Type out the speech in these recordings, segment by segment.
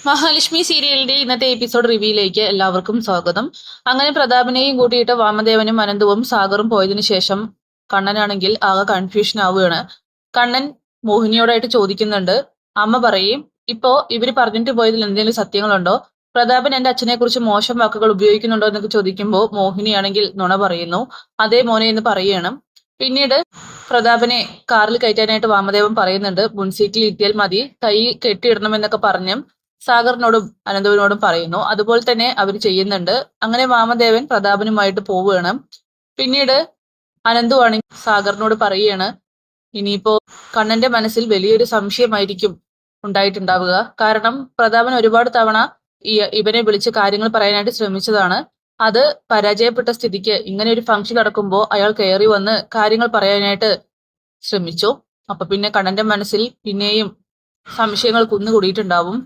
മഹാലക്ഷ്മി സീരിയലിന്റെ ഇന്നത്തെ എപ്പിസോഡ് റിവ്യൂയിലേക്ക് എല്ലാവർക്കും സ്വാഗതം. അങ്ങനെ പ്രതാപനെയും കൂട്ടിയിട്ട് വാമദേവനും അനന്തവും സാഗറും പോയതിനു ശേഷം കണ്ണനാണെങ്കിൽ ആകെ കൺഫ്യൂഷൻ ആവുകയാണ്. കണ്ണൻ മോഹിനിയോടായിട്ട് ചോദിക്കുന്നുണ്ട്, അമ്മ പറയും, ഇപ്പോ ഇവര് പറഞ്ഞിട്ട് പോയതിൽ എന്തെങ്കിലും സത്യങ്ങളുണ്ടോ? പ്രതാപൻ എന്റെ അച്ഛനെ കുറിച്ച് മോശം വാക്കുകൾ ഉപയോഗിക്കുന്നുണ്ടോ എന്നൊക്കെ ചോദിക്കുമ്പോൾ മോഹിനിയാണെങ്കിൽ നുണ പറയുന്നു. അതേ മോനെ എന്ന് പറയുകയാണ്. പിന്നീട് പ്രതാപനെ കാറിൽ കയറ്റാനായിട്ട് വാമദേവൻ പറയുന്നുണ്ട്, മുൻസീറ്റിൽ ഇരുത്തിയാൽ മതി, കൈ കെട്ടിയിടണമെന്നൊക്കെ പറഞ്ഞ് സാഗറിനോടും അനന്തുവിനോടും പറയുന്നു. അതുപോലെ തന്നെ അവർ ചെയ്യുന്നുണ്ട്. അങ്ങനെ വാമദേവൻ പ്രതാപനുമായിട്ട് പോവുകയാണ്. പിന്നീട് അനന്തു ആണെങ്കിൽ സാഗറിനോട് പറയുകയാണ്, ഇനിയിപ്പോ കണ്ണന്റെ മനസ്സിൽ വലിയൊരു സംശയമായിരിക്കും ഉണ്ടായിട്ടുണ്ടാവുക. കാരണം പ്രതാപൻ ഒരുപാട് തവണ ഇവനെ വിളിച്ച് കാര്യങ്ങൾ പറയാനായിട്ട് ശ്രമിച്ചതാണ്. അത് പരാജയപ്പെട്ട സ്ഥിതിക്ക് ഇങ്ങനെ ഒരു ഫംഗ്ഷൻ നടക്കുമ്പോൾ അയാൾ കയറി വന്ന് കാര്യങ്ങൾ പറയാനായിട്ട് ശ്രമിച്ചു. അപ്പൊ പിന്നെ കണ്ണന്റെ മനസ്സിൽ പിന്നെയും സംശയങ്ങൾ കുന്നുകൂടിയിട്ടുണ്ടാവും.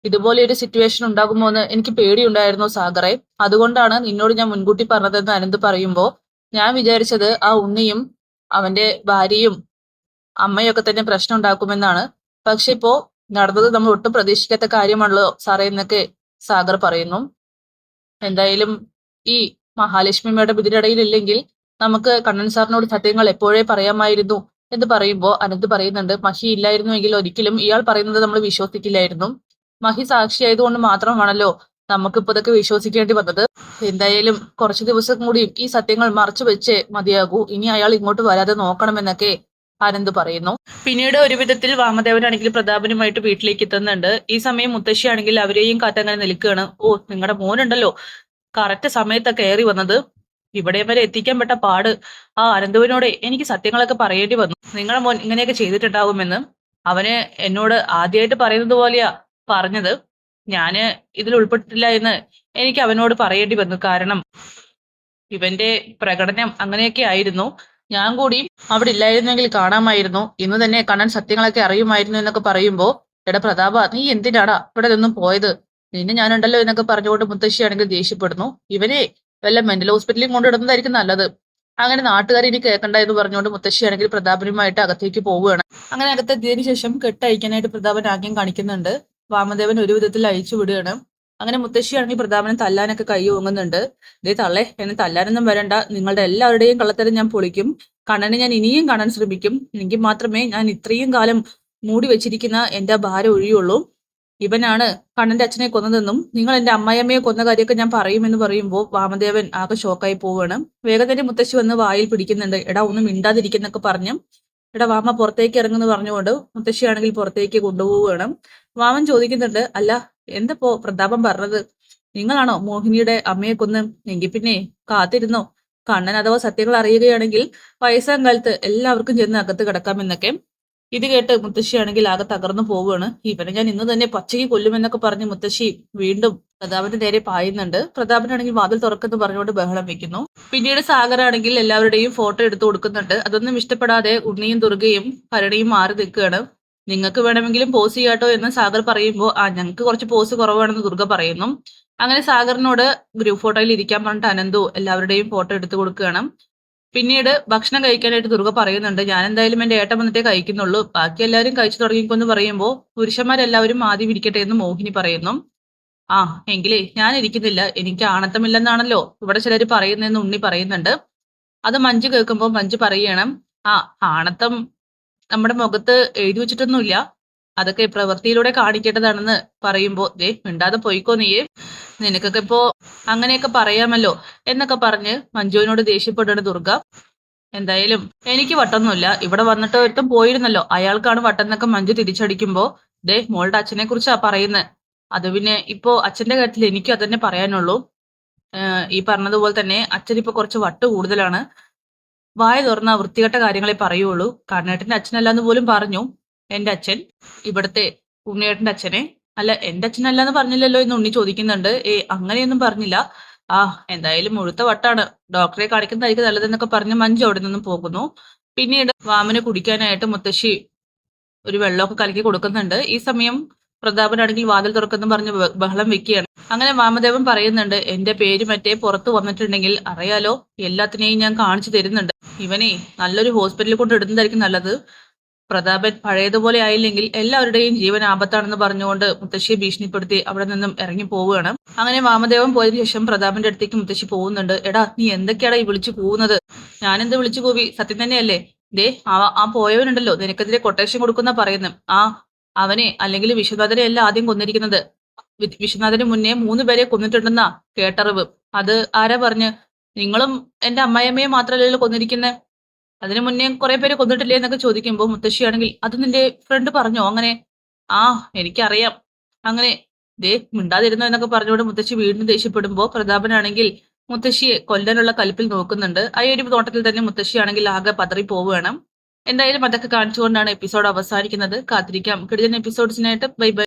ഇതുപോലെ ഒരു സിറ്റുവേഷൻ ഉണ്ടാകുമോ എന്ന് എനിക്ക് പേടിയുണ്ടായിരുന്നു സാഗറെ. അതുകൊണ്ടാണ് നിന്നോട് ഞാൻ മുൻകൂട്ടി പറഞ്ഞതെന്ന് അനന്ത് പറയുമ്പോ ഞാൻ വിചാരിച്ചത് ആ ഉണ്ണിയും അവന്റെ ഭാര്യയും അമ്മയൊക്കെ തന്നെ പ്രശ്നം ഉണ്ടാക്കുമെന്നാണ്. പക്ഷെ ഇപ്പോ നടന്നത് നമ്മൾ ഒട്ടും പ്രതീക്ഷിക്കാത്ത കാര്യമാണല്ലോ സാറേ എന്നൊക്കെ സാഗർ പറയുന്നു. എന്തായാലും ഈ മഹാലക്ഷ്മി മേഡം ഇതിനിടയിലില്ലെങ്കിൽ നമുക്ക് കണ്ണൻ സാറിനോട് സത്യങ്ങൾ എപ്പോഴേ പറയാമായിരുന്നു എന്ന് പറയുമ്പോ അനന്ത് പറയുന്നുണ്ട്, മഹി ഇല്ലായിരുന്നുവെങ്കിൽ ഒരിക്കലും ഇയാൾ പറയുന്നത് നമ്മൾ വിശ്വസിക്കില്ലായിരുന്നു. മഹി സാക്ഷിയായതുകൊണ്ട് മാത്രമാണല്ലോ നമുക്കിപ്പോ ഇതൊക്കെ വിശ്വസിക്കേണ്ടി വന്നത്. എന്തായാലും കുറച്ചു ദിവസം കൂടി ഈ സത്യങ്ങൾ മറച്ചു വെച്ചേ മതിയാകൂ. ഇനി അയാൾ ഇങ്ങോട്ട് വരാതെ നോക്കണമെന്നൊക്കെ ആനന്ദ് പറയുന്നു. പിന്നീട് ഒരു വിധത്തിൽ വാമദേവനാണെങ്കിൽ പ്രതാപനുമായിട്ട് വീട്ടിലേക്ക് എത്തുന്നുണ്ട്. ഈ സമയം മുത്തശ്ശിയാണെങ്കിൽ അവരെയും കാത്തങ്ങനെ നിൽക്കുകയാണ്. ഓ, നിങ്ങളുടെ മോനുണ്ടല്ലോ കറക്റ്റ് സമയത്തൊക്കെ കയറി വന്നത്. ഇവിടെ വരെ എത്തിക്കാൻ പെട്ട പാട് ആ അനന്തുവിനോടെ എനിക്ക് സത്യങ്ങളൊക്കെ പറയേണ്ടി വന്നു. നിങ്ങളുടെ മോൻ ഇങ്ങനെയൊക്കെ ചെയ്തിട്ടുണ്ടാവുമെന്ന് അവന് എന്നോട് ആദ്യമായിട്ട് പറയുന്നത് പോലെയാ പറഞ്ഞത്. ഞാന് ഇതിൽ ഉൾപ്പെട്ടിട്ടില്ല എന്ന് എനിക്ക് അവനോട് പറയേണ്ടി വന്നു. കാരണം ഇവന്റെ പ്രകടനം അങ്ങനെയൊക്കെ ആയിരുന്നു. ഞാൻ കൂടി അവിടെ ഇല്ലായിരുന്നെങ്കിൽ കാണാമായിരുന്നു. ഇന്ന് തന്നെ കണ്ണൻ സത്യങ്ങളൊക്കെ അറിയുമായിരുന്നു എന്നൊക്കെ പറയുമ്പോ, എടാ പ്രതാപ, നീ എന്തിനാടാ ഇവിടെ നിന്നും പോയത്? നിന്നെ ഞാനുണ്ടല്ലോ എന്നൊക്കെ പറഞ്ഞുകൊണ്ട് മുത്തശ്ശിയാണെങ്കിൽ ദേഷ്യപ്പെടുന്നു. ഇവനെ വല്ല മെന്റൽ ഹോസ്പിറ്റലിൽ കൊണ്ടിടുന്നതായിരിക്കും നല്ലത്. അങ്ങനെ നാട്ടുകാർ ഇനി കേൾക്കണ്ട എന്ന് പറഞ്ഞുകൊണ്ട് മുത്തശ്ശിയാണെങ്കിൽ പ്രതാപനുമായിട്ട് അകത്തേക്ക് പോവുകയാണ്. അങ്ങനെ അകത്തെത്തിയതിനു ശേഷം കെട്ടയക്കാനായിട്ട് പ്രതാപൻ ആദ്യം കാണിക്കുന്നുണ്ട്. വാമദേവൻ ഒരു വിധത്തിൽ അയച്ചു വിടുകയാണ്. അങ്ങനെ മുത്തശ്ശിയാണെങ്കിൽ പ്രതാപനെ തല്ലാനൊക്കെ കൈ ഓങ്ങുന്നുണ്ട്. ദേ തള്ളേ, എന്നെ തല്ലാനൊന്നും വരണ്ട, നിങ്ങളുടെ എല്ലാവരുടെയും കള്ളത്തരം ഞാൻ പൊളിക്കും. കണ്ണനെ ഞാൻ ഇനിയും കാണാൻ ശ്രമിക്കും. എങ്കിൽ മാത്രമേ ഞാൻ ഇത്രയും കാലം മൂടി വെച്ചിരിക്കുന്ന എന്റെ ഭാരം ഒഴിയുള്ളൂ. ഇവനാണ് കണ്ണന്റെ അച്ഛനെ കൊന്നതെന്നും നിങ്ങൾ എന്റെ അമ്മായിയമ്മയെ കൊന്ന കാര്യമൊക്കെ ഞാൻ പറയുമെന്ന് പറയുമ്പോൾ വാമദേവൻ ആകെ ഷോക്കായി പോവുകയാണ്. വേഗം തന്നെ മുത്തശ്ശി വന്ന് വായിൽ പിടിക്കുന്നുണ്ട്. എടാ ഒന്നും മിണ്ടാതിരിക്കുന്നൊക്കെ പറഞ്ഞ്, എടാ വാമ പുറത്തേക്ക് ഇറങ്ങുന്നു പറഞ്ഞുകൊണ്ട് മുത്തശ്ശിയാണെങ്കിൽ പുറത്തേക്ക് കൊണ്ടുപോവുകയാണ്. വാമൻ ചോദിക്കുന്നുണ്ട്, അല്ല എന്തപ്പോ പ്രതാപം പറഞ്ഞത്? നിങ്ങളാണോ മോഹിനിയുടെ അമ്മയെ കൊന്ന്? എങ്കിൽ പിന്നെ കാത്തിരുന്നോ, കണ്ണൻ അഥവാ സത്യങ്ങൾ അറിയുകയാണെങ്കിൽ വയസ്സാം കാലത്ത് എല്ലാവർക്കും ചെന്ന് അകത്ത് കിടക്കാമെന്നൊക്കെ. ഇത് കേട്ട് മുത്തശ്ശിയാണെങ്കിൽ ആകെ തകർന്നു പോവുകയാണ്. ഇവനെ ഞാൻ ഇന്ന് തന്നെ പച്ചയ്ക്ക് കൊല്ലുമെന്നൊക്കെ പറഞ്ഞ് മുത്തശ്ശി വീണ്ടും പ്രതാപന്റെ നേരെ പായുന്നുണ്ട്. പ്രതാപനാണെങ്കിൽ വാതിൽ തുറക്കെന്ന് പറഞ്ഞുകൊണ്ട് ബഹളം വെക്കുന്നു. പിന്നീട് സാഗറാണെങ്കിൽ എല്ലാവരുടെയും ഫോട്ടോ എടുത്തു കൊടുക്കുന്നുണ്ട്. അതൊന്നും ഇഷ്ടപ്പെടാതെ ഉണ്ണിയും ദുർഗയും ഭരണിയും മാറി നിൽക്കുകയാണ്. നിങ്ങൾക്ക് വേണമെങ്കിലും പോസ് ചെയ്യാട്ടോ എന്ന് സാഗർ പറയുമ്പോൾ, ആ ഞങ്ങൾക്ക് കുറച്ച് പോസ് കുറവാണെന്ന് ദുർഗ പറയുന്നു. അങ്ങനെ സാഗറിനോട് ഗ്രൂപ്പ് ഫോട്ടോയിൽ ഇരിക്കാൻ പറഞ്ഞിട്ട് അനന്തു എല്ലാവരുടെയും ഫോട്ടോ എടുത്തു കൊടുക്കുകയാണ്. പിന്നീട് ഭക്ഷണം കഴിക്കാനായിട്ട് ദുർഗ പറയുന്നുണ്ട്, ഞാൻ എന്തായാലും എന്റെ ഏട്ടൻ വന്നിട്ടേ കഴിക്കുന്നുള്ളൂ, ബാക്കി എല്ലാവരും കഴിച്ചു തുടങ്ങിക്കൊന്ന് പറയുമ്പോൾ പുരുഷന്മാരെല്ലാവരും ആദ്യം ഇരിക്കട്ടെ എന്ന് മോഹിനി പറയുന്നു. ആ എങ്കിലേ ഞാൻ ഇരിക്കുന്നില്ല, എനിക്ക് ആണത്തമില്ലെന്നാണല്ലോ ഇവിടെ ചിലർ പറയുന്നതെന്ന് ഉണ്ണി പറയുന്നുണ്ട്. അത് മഞ്ജു കേൾക്കുമ്പോൾ മഞ്ജു പറയണം, ആ ആണത്തം നമ്മുടെ മുഖത്ത് എഴുതി വെച്ചിട്ടൊന്നുമില്ല, അതൊക്കെ പ്രവൃത്തിയിലൂടെ കാണിക്കേണ്ടതാണെന്ന് പറയുമ്പോ, ദേ മിണ്ടാതെ പോയിക്കോ നീയെ, നിനക്കൊക്കെ ഇപ്പോ അങ്ങനെയൊക്കെ പറയാമല്ലോ എന്നൊക്കെ പറഞ്ഞ് മഞ്ജുവിനോട് ദേഷ്യപ്പെടുന്ന ദുർഗ. എന്തായാലും എനിക്ക് വട്ടൊന്നുമില്ല, ഇവിടെ വന്നിട്ട് ഒരുത്തം പോയിരുന്നല്ലോ, അയാൾക്കാണ് വട്ടം എന്നൊക്കെ മഞ്ജു തിരിച്ചടിക്കുമ്പോ, ദേ മോളുടെ അച്ഛനെ കുറിച്ചാ പറയുന്നത്. അത് പിന്നെ ഇപ്പോ അച്ഛന്റെ കാര്യത്തിൽ എനിക്ക് അതന്നെ പറയാനുള്ളൂ. ഈ പറഞ്ഞതുപോലെ തന്നെ അച്ഛൻ ഇപ്പൊ കുറച്ച് വട്ട് കൂടുതലാണ്. വായ തുറന്ന വൃത്തികെട്ട കാര്യങ്ങളെ പറയുള്ളൂ. കർണേട്ടന്റെ അച്ഛനല്ലാന്ന് പോലും പറഞ്ഞു എന്റെ അച്ഛൻ, ഇവിടുത്തെ ഉണ്ണിയേട്ടന്റെ അച്ഛനെ. അല്ല എന്റെ അച്ഛനല്ലാന്ന് പറഞ്ഞില്ലല്ലോ എന്ന് ഉണ്ണി ചോദിക്കുന്നുണ്ട്. അങ്ങനെയൊന്നും പറഞ്ഞില്ല. ആ എന്തായാലും മുഴുത്ത വട്ടാണ്, ഡോക്ടറെ കാണിക്കുന്നതായിരിക്കും നല്ലതെന്നൊക്കെ പറഞ്ഞ് മഞ്ജു അവിടെ നിന്നും പോകുന്നു. പിന്നീട് വാമന് കുടിക്കാനായിട്ട് മുത്തശ്ശി ഒരു വെള്ളമൊക്കെ കലക്കി കൊടുക്കുന്നുണ്ട്. ഈ സമയം പ്രതാപനാണെങ്കിൽ വാതിൽ തുറക്കുന്നു പറഞ്ഞ് ബഹളം വെക്കുകയാണ്. അങ്ങനെ വാമദേവൻ പറയുന്നുണ്ട്, എന്റെ പേര് മറ്റേ പുറത്തു വന്നിട്ടുണ്ടെങ്കിൽ അറിയാലോ, എല്ലാത്തിനെയും ഞാൻ കാണിച്ചു തരുന്നുണ്ട്. ഇവനെ നല്ലൊരു ഹോസ്പിറ്റലിൽ കൊണ്ട് ഇടുന്നതായിരിക്കും നല്ലത്. പ്രതാപൻ പഴയതുപോലെ ആയില്ലെങ്കിൽ എല്ലാവരുടെയും ജീവൻ ആപത്താണെന്ന് പറഞ്ഞുകൊണ്ട് മുത്തശ്ശിയെ ഭീഷണിപ്പെടുത്തി അവിടെ നിന്നും ഇറങ്ങി പോവുകയാണ്. അങ്ങനെ വാമദേവൻ പോയതിനു ശേഷം പ്രതാപന്റെ അടുത്തേക്ക് മുത്തശ്ശി പോകുന്നുണ്ട്. എടാ, നീ എന്തൊക്കെയാടാ ഈ വിളിച്ചു പോകുന്നത്? ഞാനെന്ത് വിളിച്ചു പോവി? സത്യം തന്നെയല്ലേ? ദേ ആ പോയവനുണ്ടല്ലോ, നിനക്കെതിരെ കൊട്ടേഷൻ കൊടുക്കുന്ന പറയുന്നു. അവനെ അല്ലെങ്കിൽ വിശ്വനാഥനെ അല്ല ആദ്യം കൊന്നിരിക്കുന്നത്. വിശ്വനാഥന് മുന്നേ 3 പേരെ കൊന്നിട്ടുണ്ടെന്നാ കേട്ടറിവ്. അത് ആരാ പറഞ്ഞ്? നിങ്ങളും എന്റെ അമ്മായിയമ്മയെ മാത്രമല്ലല്ലോ കൊന്നിരിക്കുന്നത്. അതിനു മുന്നേ കുറെ പേര് കൊന്നിട്ടില്ലേ എന്നൊക്കെ ചോദിക്കുമ്പോൾ മുത്തശ്ശിയാണെങ്കിൽ അത് നിന്റെ ഫ്രണ്ട് പറഞ്ഞോ അങ്ങനെ? ആ, എനിക്കറിയാം. അങ്ങനെ ദേ മിണ്ടാതിരുന്നോ എന്നൊക്കെ പറഞ്ഞുകൊണ്ട് മുത്തശ്ശി വീണ്ടും ദേഷ്യപ്പെടുമ്പോ പ്രതാപനാണെങ്കിൽ മുത്തശ്ശിയെ കൊല്ലാനുള്ള കലിപ്പിൽ നോക്കുന്നുണ്ട്. ആ ഒരു നോട്ടത്തിൽ തന്നെ മുത്തശ്ശിയാണെങ്കിൽ ആകെ പതറി പോവുകയാണ്. എന്തായാലും അതൊക്കെ കാണിച്ചുകൊണ്ടാണ് എപ്പിസോഡ് അവസാനിക്കുന്നത്. കാത്തിരിക്കാം കിടിലൻ എപ്പിസോഡ്സിനായിട്ട്. Bye bye.